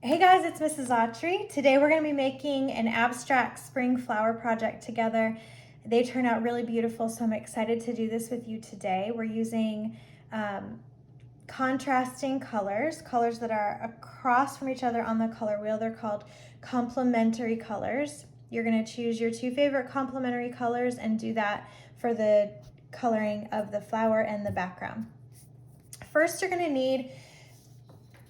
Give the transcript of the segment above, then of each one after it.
Hey guys, it's Mrs. Autry. Today we're going to be making an abstract spring flower project together. They turn out really beautiful, so I'm excited to do this with you today. We're using contrasting colors that are across from each other on the color wheel. They're called complementary colors. You're going to choose your two favorite complementary colors and do that for the coloring of the flower and the background. First, you're going to need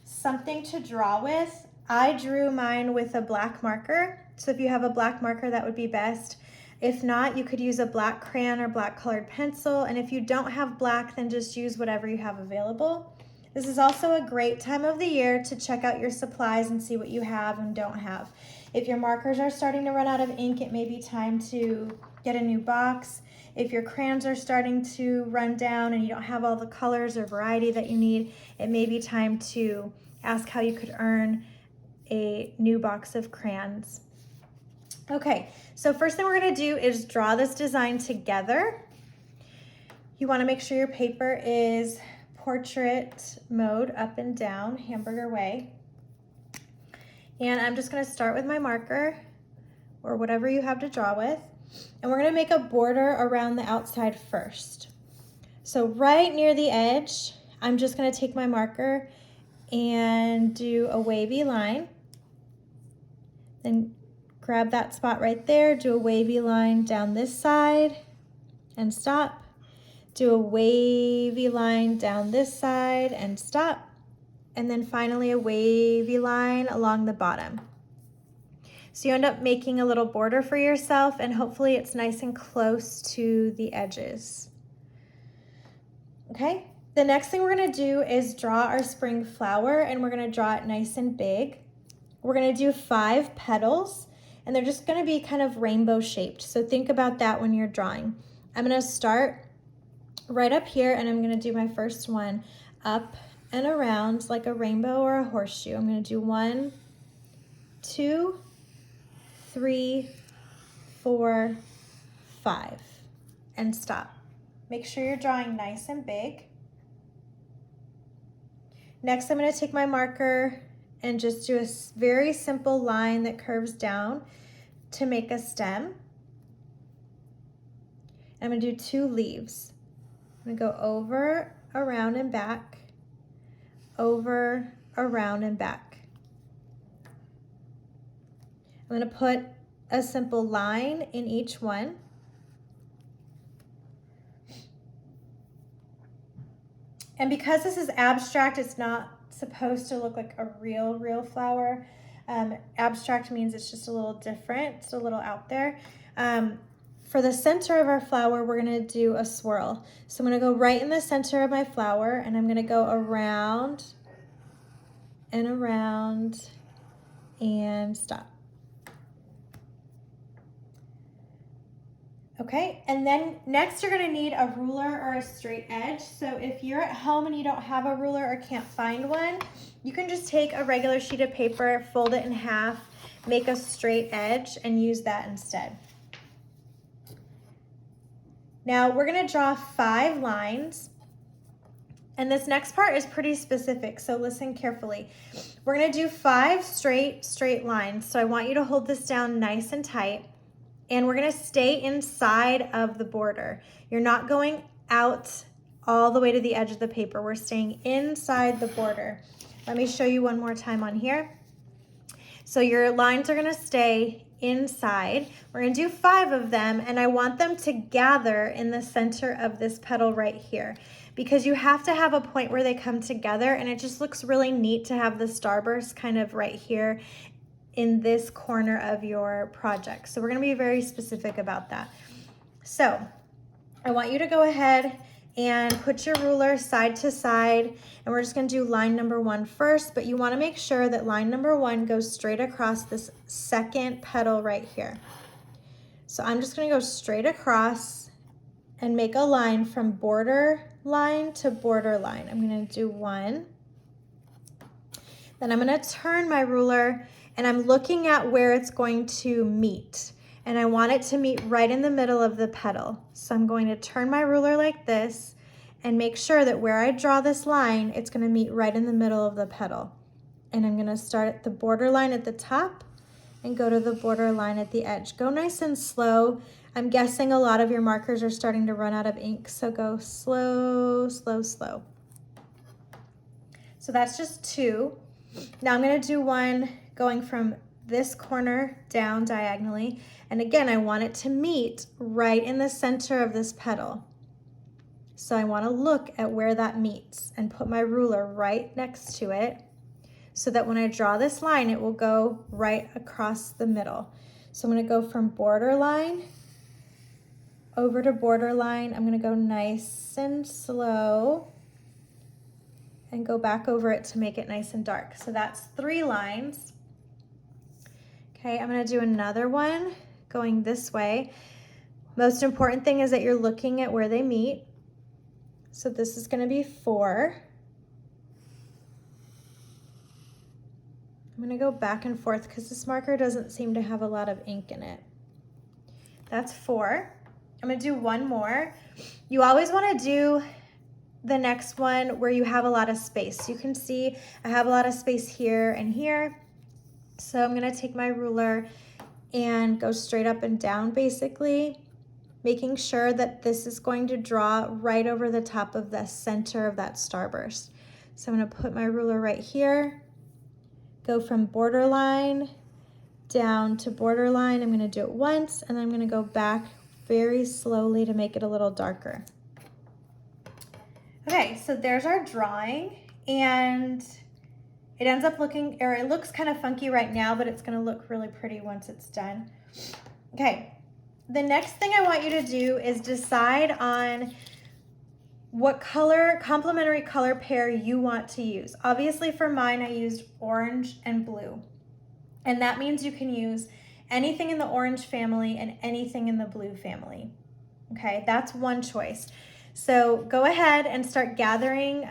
something to draw with. I drew mine with a black marker, so if you have a black marker, that would be best. If not, you could use a black crayon or black colored pencil, and if you don't have black, then just use whatever you have available. This is also a great time of the year to check out your supplies and see what you have and don't have. If your markers are starting to run out of ink, it may be time to get a new box. If your crayons are starting to run down and you don't have all the colors or variety that you need, it may be time to ask how you could earn a new box of crayons. Okay, so first thing we're gonna do is draw this design together. You wanna make sure your paper is portrait mode, up and down, hamburger way. And I'm just gonna start with my marker or whatever you have to draw with. And we're gonna make a border around the outside first. So right near the edge, I'm just gonna take my marker and do a wavy line. Then grab that spot right there, do a wavy line down this side and stop. Do a wavy line down this side and stop. And then finally a wavy line along the bottom. So you end up making a little border for yourself, and hopefully it's nice and close to the edges. Okay, the next thing we're gonna do is draw our spring flower, and we're gonna draw it nice and big. We're gonna do 5 petals, and they're just gonna be kind of rainbow shaped. So think about that when you're drawing. I'm gonna start right up here, and I'm gonna do my first one up and around like a rainbow or a horseshoe. I'm gonna do 1, 2, 3, 4, 5, and stop. Make sure you're drawing nice and big. Next, I'm gonna take my marker and just do a very simple line that curves down to make a stem. I'm gonna do 2 leaves. I'm gonna go over, around, and back, over, around, and back. I'm gonna put a simple line in each one. And because this is abstract, it's not supposed to look like a real flower. Abstract means it's just a little different, it's a little out there. For the center of our flower, we're gonna do a swirl. So I'm gonna go right in the center of my flower, and I'm gonna go around and around and stop. Okay, and then next you're gonna need a ruler or a straight edge. So if you're at home and you don't have a ruler or can't find one, you can just take a regular sheet of paper, fold it in half, make a straight edge, and use that instead. Now we're gonna draw 5 lines, and this next part is pretty specific, so listen carefully. We're gonna do 5 straight lines, so I want you to hold this down nice and tight. And we're gonna stay inside of the border. You're not going out all the way to the edge of the paper. We're staying inside the border. Let me show you one more time on here. So your lines are gonna stay inside. We're gonna do 5 of them, and I want them to gather in the center of this petal right here, because you have to have a point where they come together, and it just looks really neat to have the starburst kind of right here in this corner of your project. So we're gonna be very specific about that. So I want you to go ahead and put your ruler side to side, and we're just gonna do line number 1 first, but you wanna make sure that line number 1 goes straight across this second petal right here. So I'm just gonna go straight across and make a line from border line to border line. I'm gonna do 1. Then I'm gonna turn my ruler, and I'm looking at where it's going to meet. And I want it to meet right in the middle of the petal. So I'm going to turn my ruler like this and make sure that where I draw this line, it's gonna meet right in the middle of the petal. and I'm gonna start at the border line at the top and go to the border line at the edge. Go nice and slow. I'm guessing a lot of your markers are starting to run out of ink, so go slow, slow, slow. So that's just 2. Now I'm gonna do one going from this corner down diagonally. And again, I want it to meet right in the center of this petal. So I wanna look at where that meets and put my ruler right next to it so that when I draw this line, it will go right across the middle. So I'm gonna go from border line over to border line. I'm gonna go nice and slow and go back over it to make it nice and dark. So that's 3 lines. Okay, I'm gonna do another one going this way. Most important thing is that you're looking at where they meet. So this is gonna be 4. I'm gonna go back and forth because this marker doesn't seem to have a lot of ink in it. That's 4. I'm gonna do one more. You always wanna do the next one where you have a lot of space. You can see I have a lot of space here and here. So I'm gonna take my ruler and go straight up and down basically, making sure that this is going to draw right over the top of the center of that starburst. So I'm gonna put my ruler right here, go from borderline down to borderline. I'm gonna do it once and then I'm gonna go back very slowly to make it a little darker. Okay, so there's our drawing, and it ends up looking, or it looks kind of funky right now, but it's gonna look really pretty once it's done. Okay, the next thing I want you to do is decide on what color, complementary color pair you want to use. Obviously for mine, I used orange and blue, and that means you can use anything in the orange family and anything in the blue family. Okay, that's one choice. So go ahead and start gathering.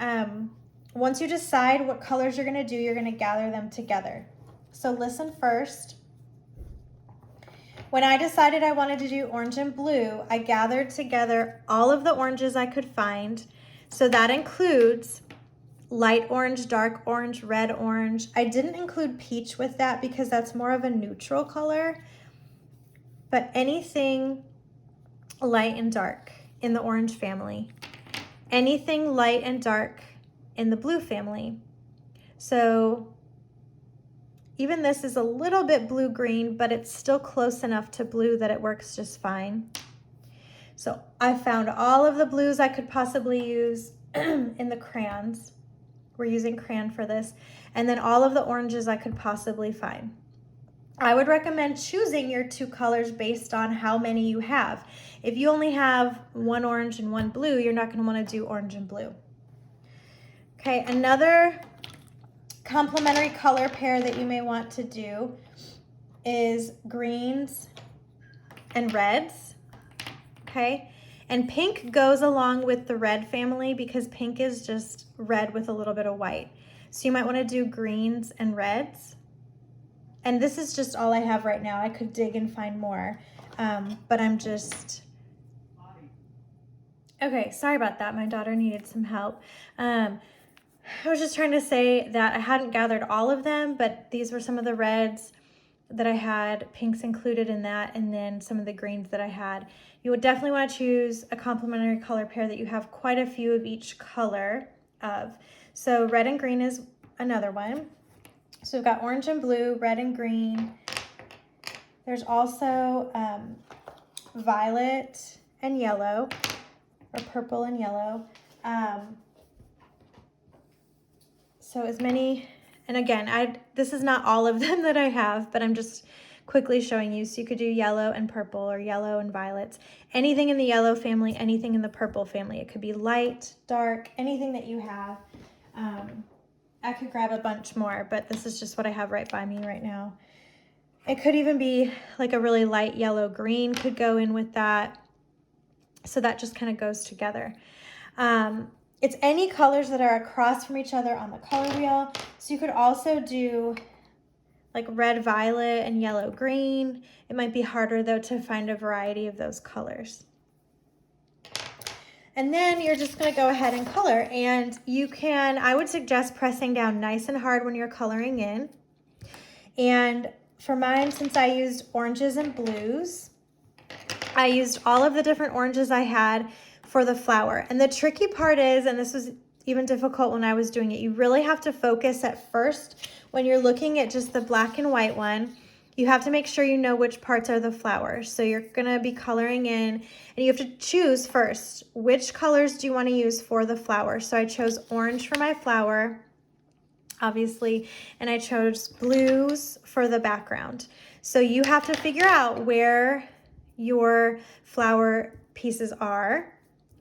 Once you decide what colors you're gonna do, you're gonna gather them together. So listen first. When I decided I wanted to do orange and blue, I gathered together all of the oranges I could find. So that includes light orange, dark orange, red orange. I didn't include peach with that because that's more of a neutral color, but anything light and dark in the orange family, anything light and dark in the blue family. So even this is a little bit blue-green, but it's still close enough to blue that it works just fine. So I found all of the blues I could possibly use in the crayons. We're using crayon for this. And then all of the oranges I could possibly find. I would recommend choosing your 2 colors based on how many you have. If you only have 1 orange and 1 blue, you're not going to want to do orange and blue. Okay, another complementary color pair that you may want to do is greens and reds. Okay, and pink goes along with the red family because pink is just red with a little bit of white. So you might want to do greens and reds. And this is just all I have right now. I could dig and find more, but I'm just, okay, sorry about that. My daughter needed some help. I was just trying to say that I hadn't gathered all of them, but these were some of the reds that I had, pinks included in that, and then some of the greens that I had. You would definitely want to choose a complementary color pair that you have quite a few of each color of. So red and green is another one. So we've got orange and blue, red and green. There's also violet and yellow, or purple and yellow. So as many, and again, this is not all of them that I have, but I'm just quickly showing you. So you could do yellow and purple or yellow and violets. Anything in the yellow family, anything in the purple family. It could be light, dark, anything that you have. I could grab a bunch more, but this is just what I have right by me right now. It could even be like a really light yellow green could go in with that. So that just kind of goes together. It's any colors that are across from each other on the color wheel. So you could also do like red, violet, and yellow, green. It might be harder though to find a variety of those colors. And then you're just gonna go ahead and color. And you can, I would suggest pressing down nice and hard when you're coloring in. And for mine, since I used oranges and blues, I used all of the different oranges I had for the flower. And the tricky part is, and this was even difficult when I was doing it, you really have to focus at first when you're looking at just the black and white one. You have to make sure you know which parts are the flowers. So you're gonna be coloring in, and you have to choose first, which colors do you wanna use for the flower? So I chose orange for my flower, obviously, and I chose blues for the background. So you have to figure out where your flower pieces are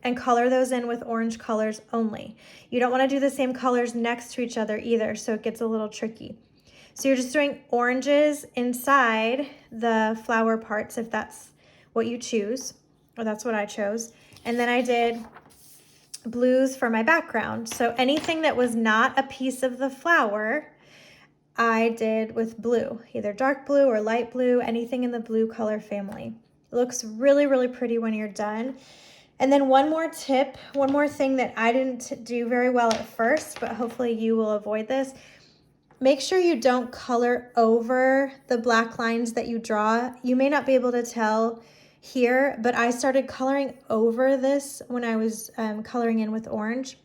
and color those in with orange colors only. You don't want to do the same colors next to each other either, so it gets a little tricky. So you're just doing oranges inside the flower parts if that's what you choose, or that's what I chose. And then I did blues for my background. So anything that was not a piece of the flower, I did with blue, either dark blue or light blue, anything in the blue color family. It looks really, really pretty when you're done. And then one more tip, one more thing that I didn't do very well at first, but hopefully you will avoid this. Make sure you don't color over the black lines that you draw. You may not be able to tell here, but I started coloring over this when I was coloring in with orange.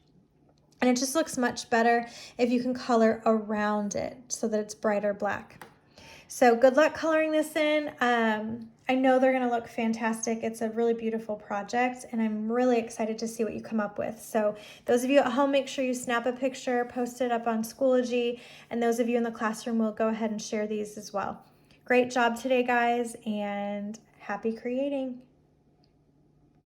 And it just looks much better if you can color around it so that it's brighter black. So good luck coloring this in. I know they're gonna look fantastic. It's a really beautiful project, and I'm really excited to see what you come up with. So those of you at home, make sure you snap a picture, post it up on Schoology, and those of you in the classroom will go ahead and share these as well. Great job today, guys, and happy creating.